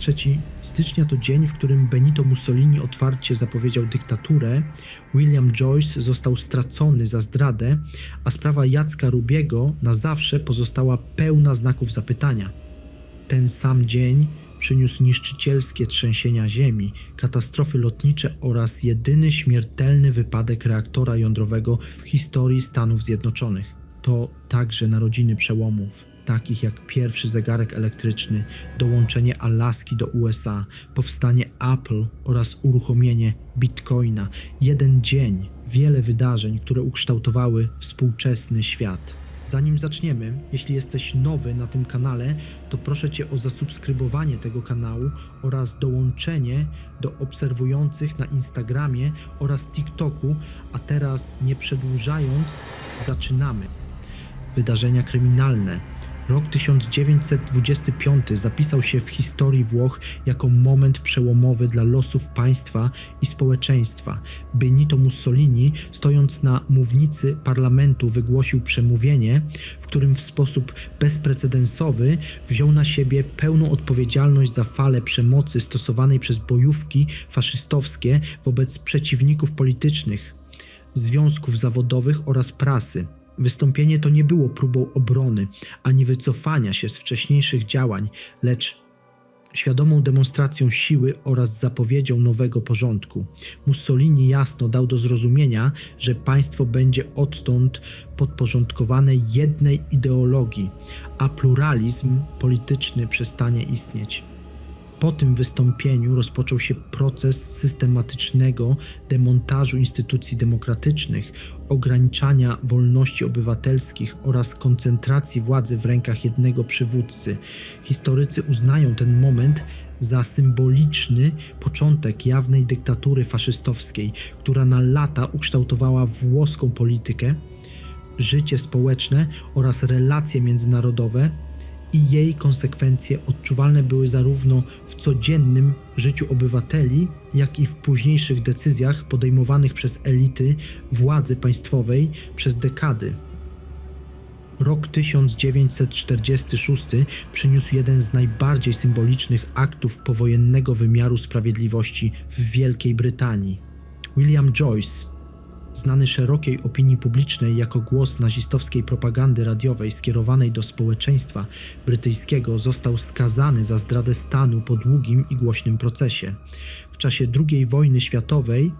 3 stycznia to dzień, w którym Benito Mussolini otwarcie zapowiedział dyktaturę, William Joyce został stracony za zdradę, a sprawa Jacka Rubiego na zawsze pozostała pełna znaków zapytania. Ten sam dzień przyniósł niszczycielskie trzęsienia ziemi, katastrofy lotnicze oraz jedyny śmiertelny wypadek reaktora jądrowego w historii Stanów Zjednoczonych. To także narodziny przełomów, takich jak pierwszy zegarek elektryczny, dołączenie Alaski do USA, powstanie Apple oraz uruchomienie Bitcoina. Jeden dzień, wiele wydarzeń, które ukształtowały współczesny świat. Zanim zaczniemy, jeśli jesteś nowy na tym kanale, to proszę Cię o zasubskrybowanie tego kanału oraz dołączenie do obserwujących na Instagramie oraz TikToku, a teraz nie przedłużając, zaczynamy. Wydarzenia kryminalne. Rok 1925 zapisał się w historii Włoch jako moment przełomowy dla losów państwa i społeczeństwa. Benito Mussolini, stojąc na mównicy parlamentu, wygłosił przemówienie, w którym w sposób bezprecedensowy wziął na siebie pełną odpowiedzialność za falę przemocy stosowanej przez bojówki faszystowskie wobec przeciwników politycznych, związków zawodowych oraz prasy. Wystąpienie to nie było próbą obrony, ani wycofania się z wcześniejszych działań, lecz świadomą demonstracją siły oraz zapowiedzią nowego porządku. Mussolini jasno dał do zrozumienia, że państwo będzie odtąd podporządkowane jednej ideologii, a pluralizm polityczny przestanie istnieć. Po tym wystąpieniu rozpoczął się proces systematycznego demontażu instytucji demokratycznych, ograniczania wolności obywatelskich oraz koncentracji władzy w rękach jednego przywódcy. Historycy uznają ten moment za symboliczny początek jawnej dyktatury faszystowskiej, która na lata ukształtowała włoską politykę, życie społeczne oraz relacje międzynarodowe, i jej konsekwencje odczuwalne były zarówno w codziennym życiu obywateli, jak i w późniejszych decyzjach podejmowanych przez elity władzy państwowej przez dekady. Rok 1946 przyniósł jeden z najbardziej symbolicznych aktów powojennego wymiaru sprawiedliwości w Wielkiej Brytanii. William Joyce, znany szerokiej opinii publicznej jako głos nazistowskiej propagandy radiowej skierowanej do społeczeństwa brytyjskiego, został skazany za zdradę stanu po długim i głośnym procesie. W czasie II wojny światowej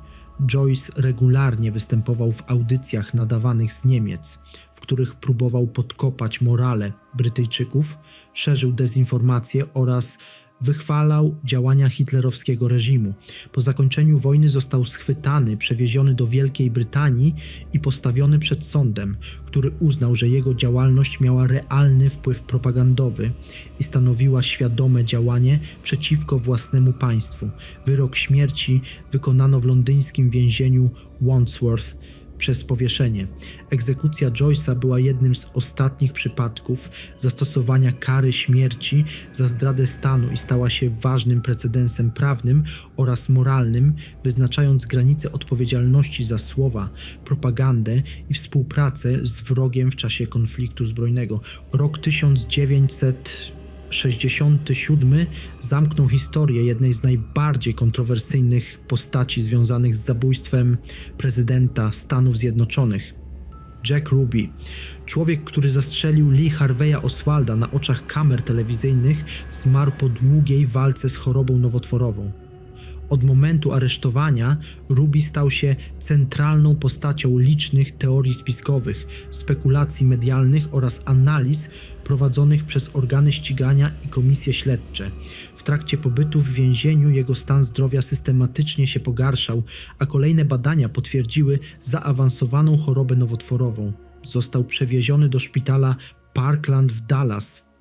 Joyce regularnie występował w audycjach nadawanych z Niemiec, w których próbował podkopać morale Brytyjczyków, szerzył dezinformację oraz wychwalał działania hitlerowskiego reżimu. Po zakończeniu wojny został schwytany, przewieziony do Wielkiej Brytanii i postawiony przed sądem, który uznał, że jego działalność miała realny wpływ propagandowy i stanowiła świadome działanie przeciwko własnemu państwu. Wyrok śmierci wykonano w londyńskim więzieniu Wandsworth przez powieszenie. Egzekucja Joyce'a była jednym z ostatnich przypadków zastosowania kary śmierci za zdradę stanu i stała się ważnym precedensem prawnym oraz moralnym, wyznaczając granice odpowiedzialności za słowa, propagandę i współpracę z wrogiem w czasie konfliktu zbrojnego. Rok 1967 zamknął historię jednej z najbardziej kontrowersyjnych postaci związanych z zabójstwem prezydenta Stanów Zjednoczonych. Jack Ruby, człowiek, który zastrzelił Lee Harvey'a Oswalda na oczach kamer telewizyjnych, zmarł po długiej walce z chorobą nowotworową. Od momentu aresztowania Ruby stał się centralną postacią licznych teorii spiskowych, spekulacji medialnych oraz analiz prowadzonych przez organy ścigania i komisje śledcze. W trakcie pobytu w więzieniu jego stan zdrowia systematycznie się pogarszał, a kolejne badania potwierdziły zaawansowaną chorobę nowotworową. Został przewieziony do szpitala Parkland w Dallas,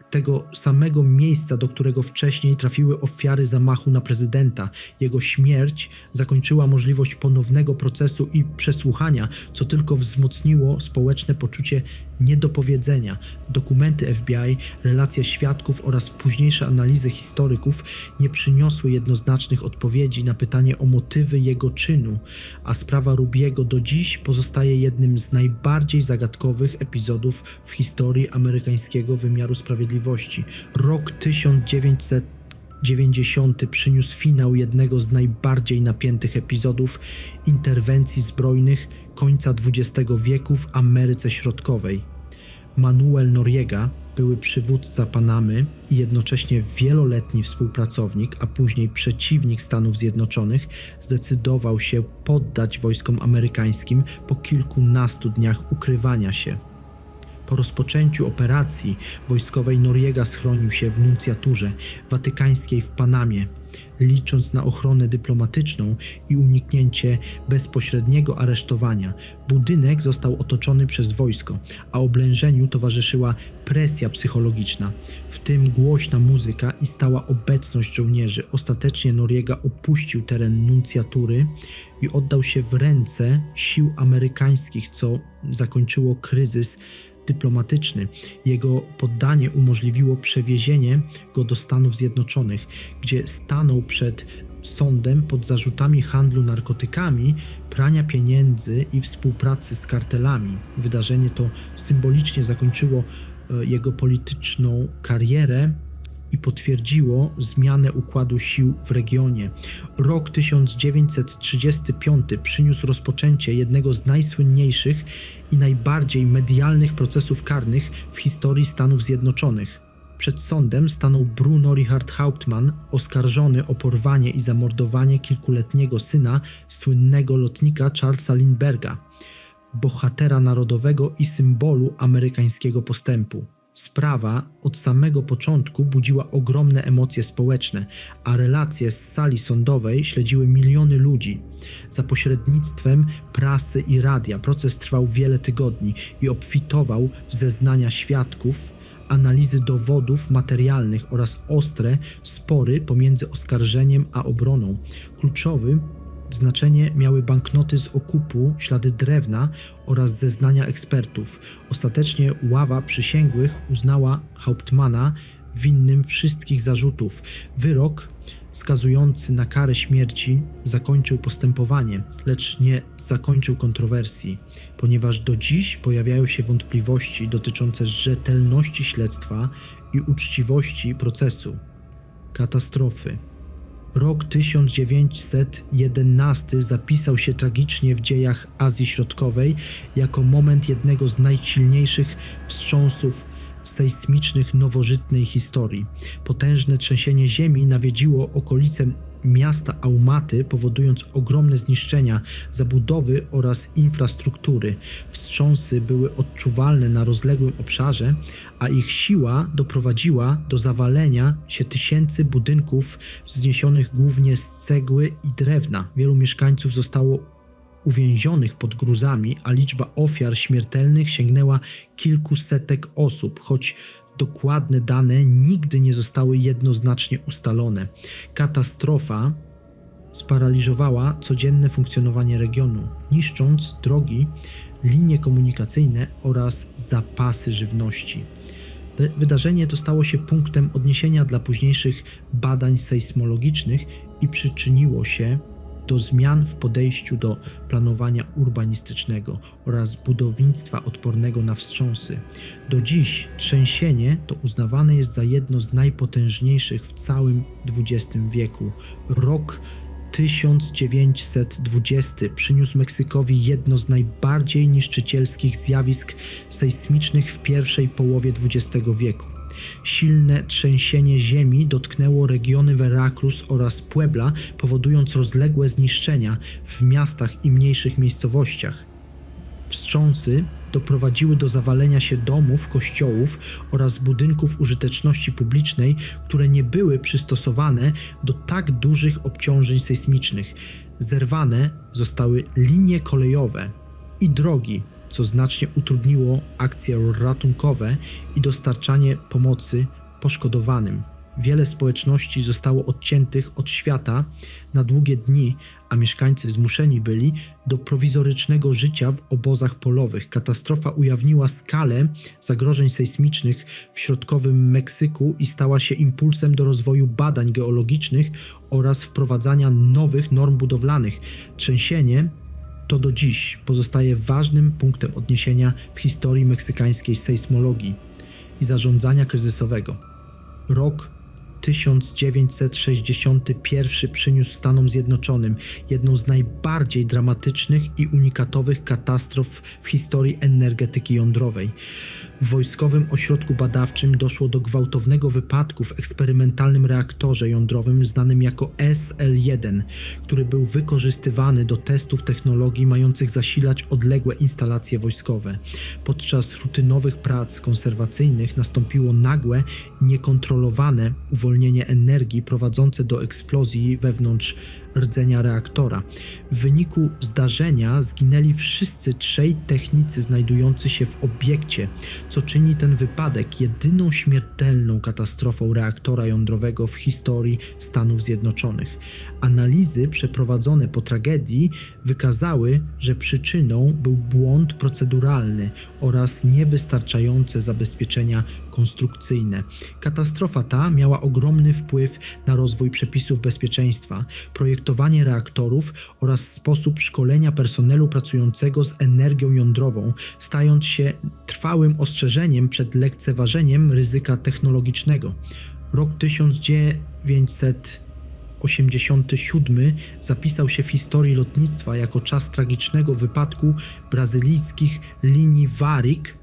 tego samego miejsca, do którego wcześniej trafiły ofiary zamachu na prezydenta. Jego śmierć zakończyła możliwość ponownego procesu i przesłuchania, co tylko wzmocniło społeczne poczucie niedopowiedzenia. Dokumenty FBI, relacje świadków oraz późniejsze analizy historyków nie przyniosły jednoznacznych odpowiedzi na pytanie o motywy jego czynu, a sprawa Rubiego do dziś pozostaje jednym z najbardziej zagadkowych epizodów w historii amerykańskiego wymiaru sprawiedliwości. Rok 1990 przyniósł finał jednego z najbardziej napiętych epizodów interwencji zbrojnych końca XX wieku w Ameryce Środkowej. Manuel Noriega, były przywódca Panamy i jednocześnie wieloletni współpracownik, a później przeciwnik Stanów Zjednoczonych, zdecydował się poddać wojskom amerykańskim po kilkunastu dniach ukrywania się. Po rozpoczęciu operacji wojskowej Noriega schronił się w nuncjaturze watykańskiej w Panamie, licząc na ochronę dyplomatyczną i uniknięcie bezpośredniego aresztowania. Budynek został otoczony przez wojsko, a oblężeniu towarzyszyła presja psychologiczna, w tym głośna muzyka i stała obecność żołnierzy. Ostatecznie Noriega opuścił teren nuncjatury i oddał się w ręce sił amerykańskich, co zakończyło kryzys dyplomatyczny. Jego poddanie umożliwiło przewiezienie go do Stanów Zjednoczonych, gdzie stanął przed sądem pod zarzutami handlu narkotykami, prania pieniędzy i współpracy z kartelami. Wydarzenie to symbolicznie zakończyło jego polityczną karierę i potwierdziło zmianę układu sił w regionie. Rok 1935 przyniósł rozpoczęcie jednego z najsłynniejszych i najbardziej medialnych procesów karnych w historii Stanów Zjednoczonych. Przed sądem stanął Bruno Richard Hauptmann, oskarżony o porwanie i zamordowanie kilkuletniego syna słynnego lotnika Charlesa Lindbergha, bohatera narodowego i symbolu amerykańskiego postępu. Sprawa od samego początku budziła ogromne emocje społeczne, a relacje z sali sądowej śledziły miliony ludzi. Za pośrednictwem prasy i radia proces trwał wiele tygodni i obfitował w zeznania świadków, analizy dowodów materialnych oraz ostre spory pomiędzy oskarżeniem a obroną. Kluczowe znaczenie miały banknoty z okupu, ślady drewna oraz zeznania ekspertów. Ostatecznie ława przysięgłych uznała Hauptmana winnym wszystkich zarzutów. Wyrok skazujący na karę śmierci zakończył postępowanie, lecz nie zakończył kontrowersji, ponieważ do dziś pojawiają się wątpliwości dotyczące rzetelności śledztwa i uczciwości procesu. Katastrofy. Rok 1911 zapisał się tragicznie w dziejach Azji Środkowej jako moment jednego z najsilniejszych wstrząsów sejsmicznych nowożytnej historii. Potężne trzęsienie ziemi nawiedziło okolice miasta Aumaty, powodując ogromne zniszczenia zabudowy oraz infrastruktury. Wstrząsy były odczuwalne na rozległym obszarze, a ich siła doprowadziła do zawalenia się tysięcy budynków wzniesionych głównie z cegły i drewna. Wielu mieszkańców zostało uwięzionych pod gruzami, a liczba ofiar śmiertelnych sięgnęła kilkusetek osób, choć dokładne dane nigdy nie zostały jednoznacznie ustalone. Katastrofa sparaliżowała codzienne funkcjonowanie regionu, niszcząc drogi, linie komunikacyjne oraz zapasy żywności. Wydarzenie to stało się punktem odniesienia dla późniejszych badań sejsmologicznych i przyczyniło się do zmian w podejściu do planowania urbanistycznego oraz budownictwa odpornego na wstrząsy. Do dziś trzęsienie to uznawane jest za jedno z najpotężniejszych w całym XX wieku. Rok 1920 przyniósł Meksykowi jedno z najbardziej niszczycielskich zjawisk sejsmicznych w pierwszej połowie XX wieku. Silne trzęsienie ziemi dotknęło regiony Veracruz oraz Puebla, powodując rozległe zniszczenia w miastach i mniejszych miejscowościach. Wstrząsy doprowadziły do zawalenia się domów, kościołów oraz budynków użyteczności publicznej, które nie były przystosowane do tak dużych obciążeń sejsmicznych. Zerwane zostały linie kolejowe i drogi, co znacznie utrudniło akcje ratunkowe i dostarczanie pomocy poszkodowanym. Wiele społeczności zostało odciętych od świata na długie dni, a mieszkańcy zmuszeni byli do prowizorycznego życia w obozach polowych. Katastrofa ujawniła skalę zagrożeń sejsmicznych w środkowym Meksyku i stała się impulsem do rozwoju badań geologicznych oraz wprowadzania nowych norm budowlanych. Trzęsienie to do dziś pozostaje ważnym punktem odniesienia w historii meksykańskiej sejsmologii i zarządzania kryzysowego. Rok 1961 przyniósł Stanom Zjednoczonym jedną z najbardziej dramatycznych i unikatowych katastrof w historii energetyki jądrowej. W wojskowym ośrodku badawczym doszło do gwałtownego wypadku w eksperymentalnym reaktorze jądrowym znanym jako SL-1, który był wykorzystywany do testów technologii mających zasilać odległe instalacje wojskowe. Podczas rutynowych prac konserwacyjnych nastąpiło nagłe i niekontrolowane uwolnienie energii prowadzące do eksplozji wewnątrz rdzenia reaktora. W wyniku zdarzenia zginęli wszyscy trzej technicy znajdujący się w obiekcie, co czyni ten wypadek jedyną śmiertelną katastrofą reaktora jądrowego w historii Stanów Zjednoczonych. Analizy przeprowadzone po tragedii wykazały, że przyczyną był błąd proceduralny oraz niewystarczające zabezpieczenia konstrukcyjne. Katastrofa ta miała ogromny wpływ na rozwój przepisów bezpieczeństwa, projektowanie reaktorów oraz sposób szkolenia personelu pracującego z energią jądrową, stając się trwałym ostrzeżeniem przed lekceważeniem ryzyka technologicznego. Rok 1987 zapisał się w historii lotnictwa jako czas tragicznego wypadku brazylijskich linii Varig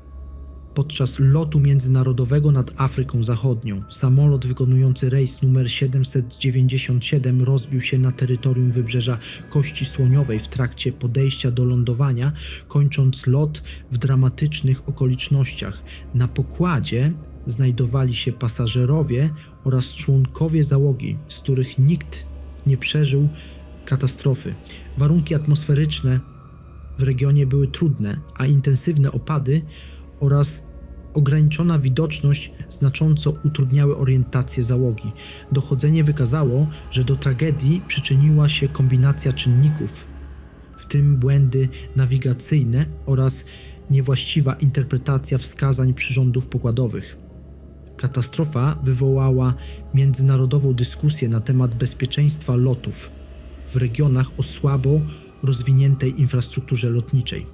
podczas lotu międzynarodowego nad Afryką Zachodnią. Samolot wykonujący rejs numer 797 rozbił się na terytorium wybrzeża Kości Słoniowej w trakcie podejścia do lądowania, kończąc lot w dramatycznych okolicznościach. Na pokładzie znajdowali się pasażerowie oraz członkowie załogi, z których nikt nie przeżył katastrofy. Warunki atmosferyczne w regionie były trudne, a intensywne opady oraz ograniczona widoczność znacząco utrudniały orientację załogi. Dochodzenie wykazało, że do tragedii przyczyniła się kombinacja czynników, w tym błędy nawigacyjne oraz niewłaściwa interpretacja wskazań przyrządów pokładowych. Katastrofa wywołała międzynarodową dyskusję na temat bezpieczeństwa lotów w regionach o słabo rozwiniętej infrastrukturze lotniczej.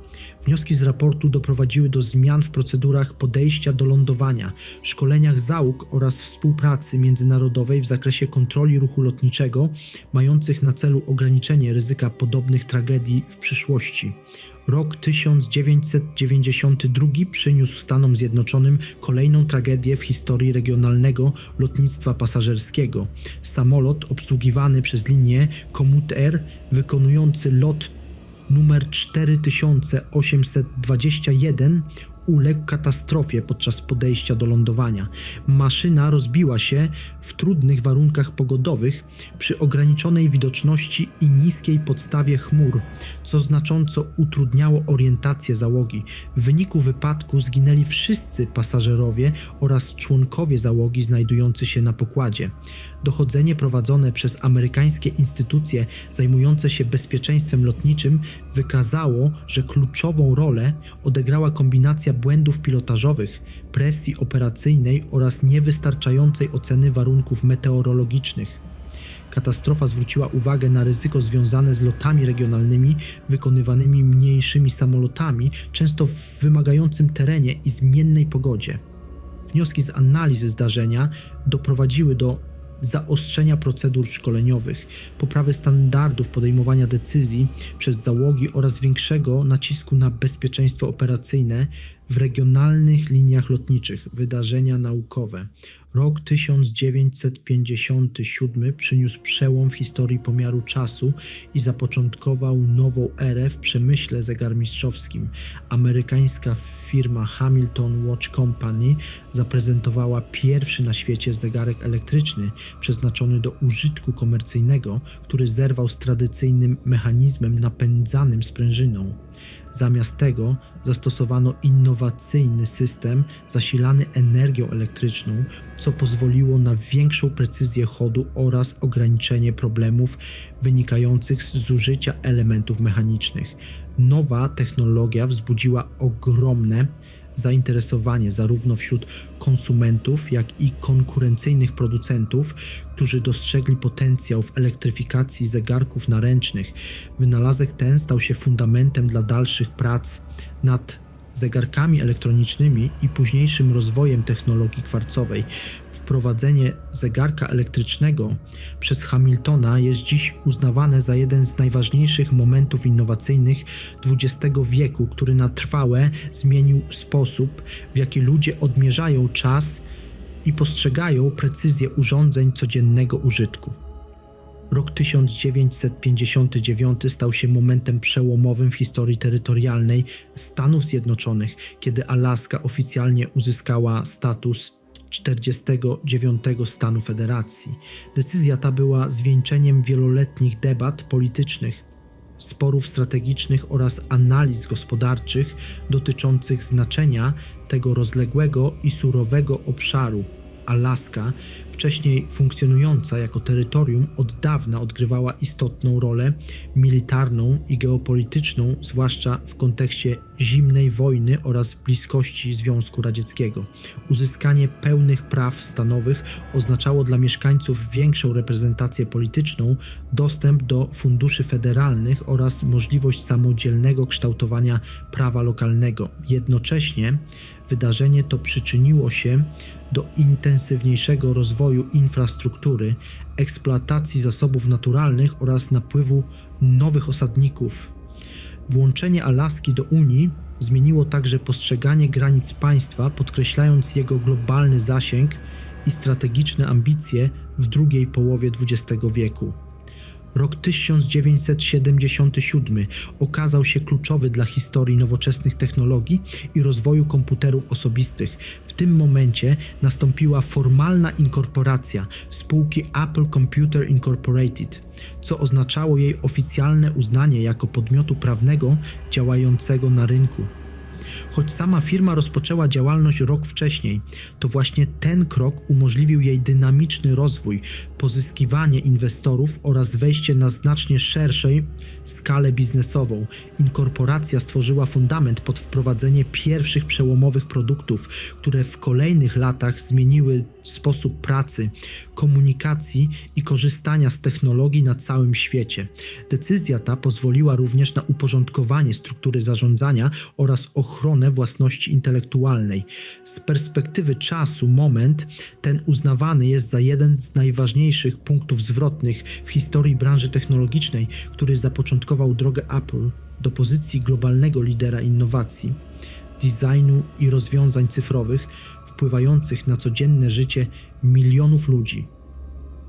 Wnioski z raportu doprowadziły do zmian w procedurach podejścia do lądowania, szkoleniach załóg oraz współpracy międzynarodowej w zakresie kontroli ruchu lotniczego, mających na celu ograniczenie ryzyka podobnych tragedii w przyszłości. Rok 1992 przyniósł Stanom Zjednoczonym kolejną tragedię w historii regionalnego lotnictwa pasażerskiego. Samolot obsługiwany przez linię Commuter wykonujący lot numer 4821 uległ katastrofie podczas podejścia do lądowania. Maszyna rozbiła się w trudnych warunkach pogodowych przy ograniczonej widoczności i niskiej podstawie chmur, co znacząco utrudniało orientację załogi. W wyniku wypadku zginęli wszyscy pasażerowie oraz członkowie załogi znajdujący się na pokładzie. Dochodzenie prowadzone przez amerykańskie instytucje zajmujące się bezpieczeństwem lotniczym wykazało, że kluczową rolę odegrała kombinacja błędów pilotażowych, presji operacyjnej oraz niewystarczającej oceny warunków meteorologicznych. Katastrofa zwróciła uwagę na ryzyko związane z lotami regionalnymi wykonywanymi mniejszymi samolotami, często w wymagającym terenie i zmiennej pogodzie. Wnioski z analizy zdarzenia doprowadziły do zaostrzenia procedur szkoleniowych, poprawy standardów podejmowania decyzji przez załogi oraz większego nacisku na bezpieczeństwo operacyjne w regionalnych liniach lotniczych. Wydarzenia naukowe. Rok 1957 przyniósł przełom w historii pomiaru czasu i zapoczątkował nową erę w przemyśle zegarmistrzowskim. Amerykańska firma Hamilton Watch Company zaprezentowała pierwszy na świecie zegarek elektryczny przeznaczony do użytku komercyjnego, który zerwał z tradycyjnym mechanizmem napędzanym sprężyną. Zamiast tego zastosowano innowacyjny system zasilany energią elektryczną, co pozwoliło na większą precyzję chodu oraz ograniczenie problemów wynikających z zużycia elementów mechanicznych. Nowa technologia wzbudziła ogromne zainteresowanie zarówno wśród konsumentów, jak i konkurencyjnych producentów, którzy dostrzegli potencjał w elektryfikacji zegarków naręcznych. Wynalazek ten stał się fundamentem dla dalszych prac nad zegarkami elektronicznymi i późniejszym rozwojem technologii kwarcowej. Wprowadzenie zegarka elektrycznego przez Hamiltona jest dziś uznawane za jeden z najważniejszych momentów innowacyjnych XX wieku, który na trwałe zmienił sposób, w jaki ludzie odmierzają czas i postrzegają precyzję urządzeń codziennego użytku. Rok 1959 stał się momentem przełomowym w historii terytorialnej Stanów Zjednoczonych, kiedy Alaska oficjalnie uzyskała status 49. stanu federacji. Decyzja ta była zwieńczeniem wieloletnich debat politycznych, sporów strategicznych oraz analiz gospodarczych dotyczących znaczenia tego rozległego i surowego obszaru. Alaska, wcześniej funkcjonująca jako terytorium, od dawna odgrywała istotną rolę militarną i geopolityczną, zwłaszcza w kontekście zimnej wojny oraz bliskości Związku Radzieckiego. Uzyskanie pełnych praw stanowych oznaczało dla mieszkańców większą reprezentację polityczną, dostęp do funduszy federalnych oraz możliwość samodzielnego kształtowania prawa lokalnego. Jednocześnie wydarzenie to przyczyniło się do intensywniejszego rozwoju infrastruktury, eksploatacji zasobów naturalnych oraz napływu nowych osadników. Włączenie Alaski do Unii zmieniło także postrzeganie granic państwa, podkreślając jego globalny zasięg i strategiczne ambicje w drugiej połowie XX wieku. Rok 1977 okazał się kluczowy dla historii nowoczesnych technologii i rozwoju komputerów osobistych. W tym momencie nastąpiła formalna inkorporacja spółki Apple Computer Incorporated, co oznaczało jej oficjalne uznanie jako podmiotu prawnego działającego na rynku. Choć sama firma rozpoczęła działalność rok wcześniej, to właśnie ten krok umożliwił jej dynamiczny rozwój, pozyskiwanie inwestorów oraz wejście na znacznie szerszą skalę biznesową. Inkorporacja stworzyła fundament pod wprowadzenie pierwszych przełomowych produktów, które w kolejnych latach zmieniły sposób pracy, komunikacji i korzystania z technologii na całym świecie. Decyzja ta pozwoliła również na uporządkowanie struktury zarządzania oraz ochronę własności intelektualnej. Z perspektywy czasu moment ten uznawany jest za jeden z najważniejszych punktów zwrotnych w historii branży technologicznej, który zapoczątkował drogę Apple do pozycji globalnego lidera innowacji, designu i rozwiązań cyfrowych wpływających na codzienne życie milionów ludzi.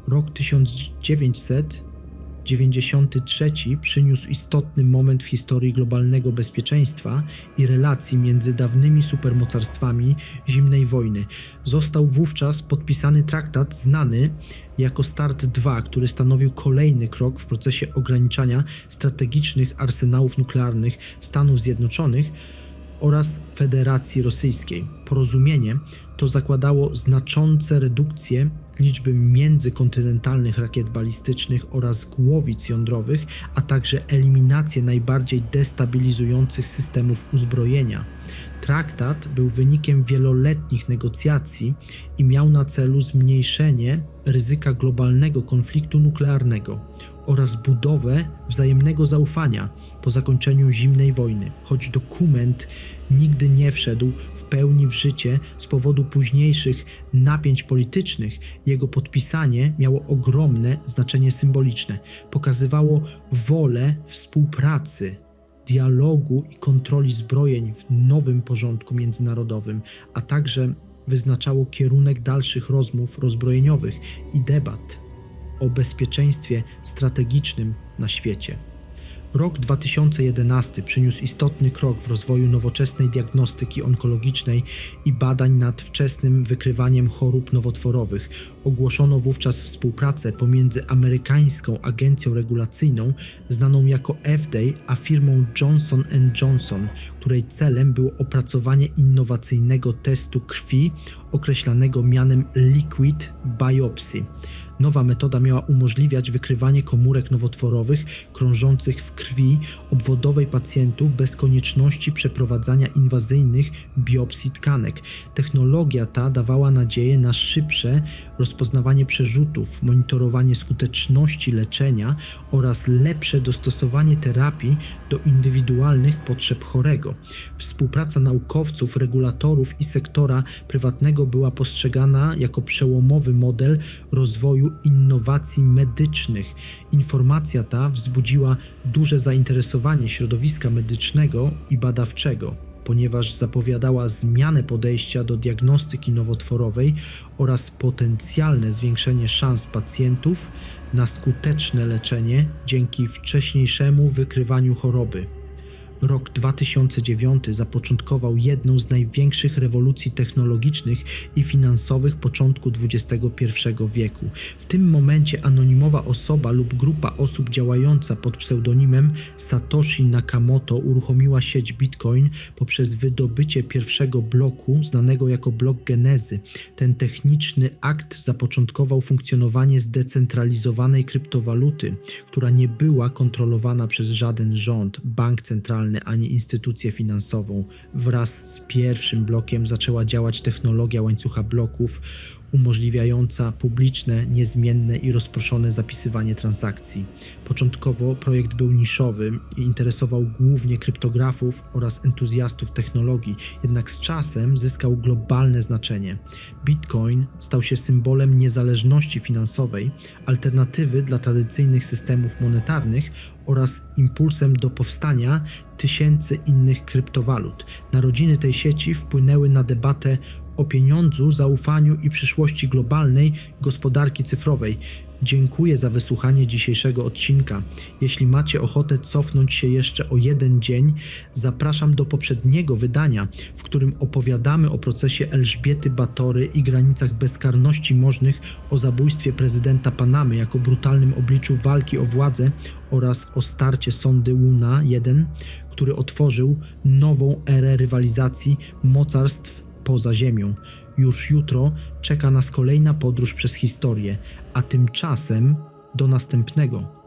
Rok 1993 przyniósł istotny moment w historii globalnego bezpieczeństwa i relacji między dawnymi supermocarstwami zimnej wojny. Został wówczas podpisany traktat znany jako START II, który stanowił kolejny krok w procesie ograniczania strategicznych arsenałów nuklearnych Stanów Zjednoczonych oraz Federacji Rosyjskiej. Porozumienie to zakładało znaczące redukcje liczby międzykontynentalnych rakiet balistycznych oraz głowic jądrowych, a także eliminację najbardziej destabilizujących systemów uzbrojenia. Traktat był wynikiem wieloletnich negocjacji i miał na celu zmniejszenie ryzyka globalnego konfliktu nuklearnego oraz budowę wzajemnego zaufania po zakończeniu zimnej wojny. Choć dokument nigdy nie wszedł w pełni w życie z powodu późniejszych napięć politycznych, jego podpisanie miało ogromne znaczenie symboliczne. Pokazywało wolę współpracy, dialogu i kontroli zbrojeń w nowym porządku międzynarodowym, a także wyznaczało kierunek dalszych rozmów rozbrojeniowych i debat o bezpieczeństwie strategicznym na świecie. Rok 2011 przyniósł istotny krok w rozwoju nowoczesnej diagnostyki onkologicznej i badań nad wczesnym wykrywaniem chorób nowotworowych. Ogłoszono wówczas współpracę pomiędzy amerykańską agencją regulacyjną, znaną jako FDA, a firmą Johnson & Johnson, której celem było opracowanie innowacyjnego testu krwi określanego mianem Liquid Biopsy. Nowa metoda miała umożliwiać wykrywanie komórek nowotworowych krążących w krwi obwodowej pacjentów bez konieczności przeprowadzania inwazyjnych biopsji tkanek. Technologia ta dawała nadzieję na szybsze rozpoznawanie przerzutów, monitorowanie skuteczności leczenia oraz lepsze dostosowanie terapii do indywidualnych potrzeb chorego. Współpraca naukowców, regulatorów i sektora prywatnego była postrzegana jako przełomowy model rozwoju innowacji medycznych. Informacja ta wzbudziła duże zainteresowanie środowiska medycznego i badawczego, ponieważ zapowiadała zmianę podejścia do diagnostyki nowotworowej oraz potencjalne zwiększenie szans pacjentów na skuteczne leczenie dzięki wcześniejszemu wykrywaniu choroby. Rok 2009 zapoczątkował jedną z największych rewolucji technologicznych i finansowych początku XXI wieku. W tym momencie anonimowa osoba lub grupa osób działająca pod pseudonimem Satoshi Nakamoto uruchomiła sieć Bitcoin poprzez wydobycie pierwszego bloku, znanego jako blok genezy. Ten techniczny akt zapoczątkował funkcjonowanie zdecentralizowanej kryptowaluty, która nie była kontrolowana przez żaden rząd, bank centralny ani instytucję finansową. Wraz z pierwszym blokiem zaczęła działać technologia łańcucha bloków, umożliwiająca publiczne, niezmienne i rozproszone zapisywanie transakcji. Początkowo projekt był niszowy i interesował głównie kryptografów oraz entuzjastów technologii, jednak z czasem zyskał globalne znaczenie. Bitcoin stał się symbolem niezależności finansowej, alternatywy dla tradycyjnych systemów monetarnych oraz impulsem do powstania tysięcy innych kryptowalut. Narodziny tej sieci wpłynęły na debatę o pieniądzu, zaufaniu i przyszłości globalnej gospodarki cyfrowej. Dziękuję za wysłuchanie dzisiejszego odcinka. Jeśli macie ochotę cofnąć się jeszcze o jeden dzień, zapraszam do poprzedniego wydania, w którym opowiadamy o procesie Elżbiety Batory i granicach bezkarności możnych, o zabójstwie prezydenta Panamy jako brutalnym obliczu walki o władzę oraz o starcie sondy Luna 1, który otworzył nową erę rywalizacji mocarstw poza Ziemią. Już jutro czeka nas kolejna podróż przez historię, a tymczasem do następnego.